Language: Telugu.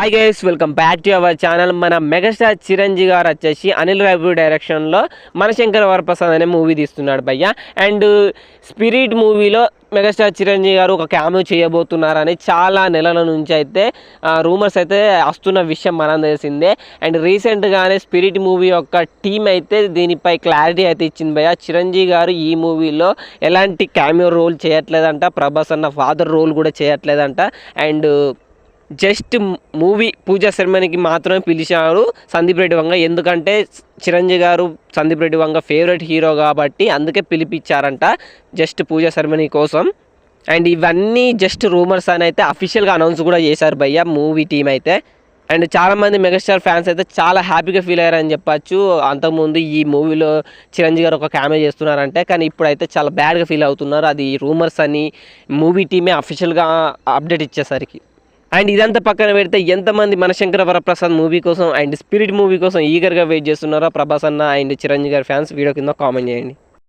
Hi guys, welcome back to our channel. మన మెగాస్టార్ చిరంజీవి గారు వచ్చేసి అనిల్ రావిపూడి డైరెక్షన్లో మనశంకర వరప్రసాద్ అనే మూవీ తీస్తున్నాడు భయ్య. అండ్ స్పిరిట్ మూవీలో మెగాస్టార్ చిరంజీవి గారు ఒక క్యామియో చేయబోతున్నారని చాలా నెలల నుంచి అయితే రూమర్స్ అయితే వస్తున్న విషయం మనం తెలిసిందే. అండ్ రీసెంట్గానే స్పిరిట్ మూవీ యొక్క టీం అయితే దీనిపై క్లారిటీ అయితే ఇచ్చింది భయ్య. చిరంజీవి గారు ఈ మూవీలో ఎలాంటి క్యామియో రోల్ చేయట్లేదంట, ప్రభాస్ అన్న ఫాదర్ రోల్ కూడా చేయట్లేదంట. అండ్ జస్ట్ మూవీ పూజా సెరమనీకి మాత్రమే పిలిచారు సందీప్ రెడ్డి వంగ. ఎందుకంటే చిరంజీవి గారు సందీప్ రెడ్డి వంగ ఫేవరెట్ హీరో కాబట్టి అందుకే పిలిపించారంట జస్ట్ పూజా సెరమనీ కోసం. అండ్ ఇవన్నీ జస్ట్ రూమర్స్ అని అయితే అఫీషియల్గా అనౌన్స్ కూడా చేశారు భయ్య మూవీ టీం అయితే. అండ్ చాలామంది మెగాస్టార్ ఫ్యాన్స్ అయితే చాలా హ్యాపీగా ఫీల్ అయ్యారని చెప్పచ్చు. అంతకుముందు ఈ మూవీలో చిరంజీవి గారు ఒక క్యామియో చేస్తున్నారంటే, కానీ ఇప్పుడైతే చాలా బ్యాడ్గా ఫీల్ అవుతున్నారు. అది రూమర్స్ అని మూవీ టీమే అఫీషియల్గా అప్డేట్ ఇచ్చేసరికి. అండ్ ఇదంతా పక్కన పెడితే ఎంతమంది మనశంకర వరప్రసాద్ మూవీ కోసం అండ్ స్పిరిట్ మూవీ కోసం ఈగర్గా వెయిట్ చేస్తున్నారో ప్రభాస్ అన్న అండ్ చిరంజీవి గారి ఫ్యాన్స్ వీడియో కింద కామెంట్ చేయండి.